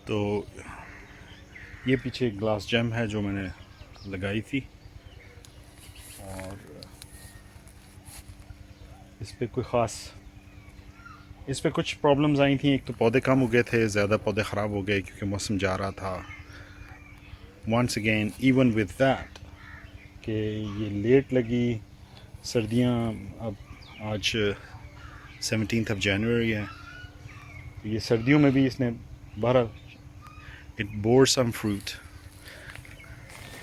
तो ये पीछे ग्लास जैम है जो मैंने लगाई थी, और इस पे कुछ प्रॉब्लम्स आई थी। एक तो पौधे कम हो गए थे, ज़्यादा पौधे ख़राब हो गए क्योंकि मौसम जा रहा था। Once again even with that कि ये लेट लगी सर्दियाँ, अब आज 17th of January है, ये सर्दियों में भी इसने 12 इट बोर सम फ्रूट,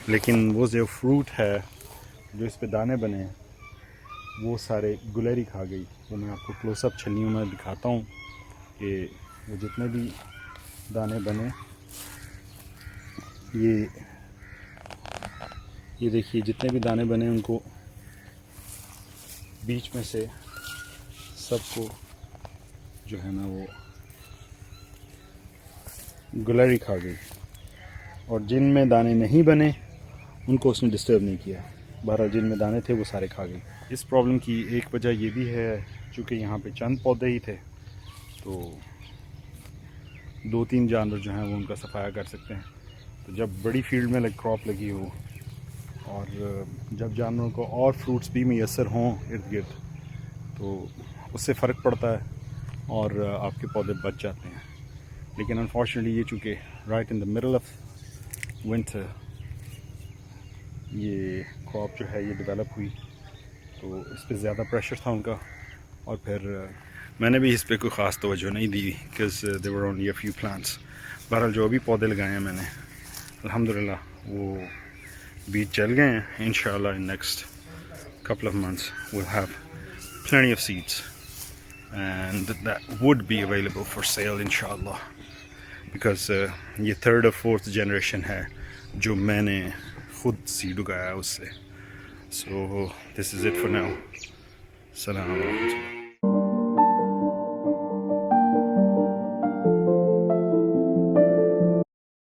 लेकिन वो जो फ्रूट है जो इस पे दाने बने वो सारे गुलेरी खा गई। वो मैं आपको क्लोजअप छलियों में दिखाता हूँ कि वो जितने भी दाने बने, ये देखिए जितने भी दाने बने उनको बीच में से सबको जो है ना वो गुलेरी खा गई, और जिनमें दाने नहीं बने उनको उसने डिस्टर्ब नहीं किया। बहरहाल जिनमें दाने थे वो सारे खा गई। इस प्रॉब्लम की एक वजह ये भी है चूँकि यहाँ पे चंद पौधे ही थे, तो 2-3 जानवर जो हैं वो उनका सफाया कर सकते हैं। तो जब बड़ी फील्ड में क्रॉप लगी हो और जब जानवरों को और फ्रूट्स भी मैसर हों इर्द गिर्द, तो उससे फ़र्क पड़ता है और आपके पौधे बच जाते हैं। लेकिन अनफॉर्चुनेटली ये चूँकि right in the middle of winter ये क्रॉप जो है ये डेवलप हुई, तो इस पर ज़्यादा प्रेशर था उनका, और फिर मैंने भी इस पर कोई ख़ास तवज्जो नहीं दी because there were only a few plants. बहरहाल जो भी पौधे लगाए हैं मैंने अल्हम्दुलिल्लाह वो बीज चल गए हैं। इंशाअल्लाह in next couple of months we'll have plenty of seeds and that would be available for sale inshallah, because ये 3rd और 4th generation है जो मैंने खुद सीड उगाया उससे। So this is it for now. Assalamu alaikum.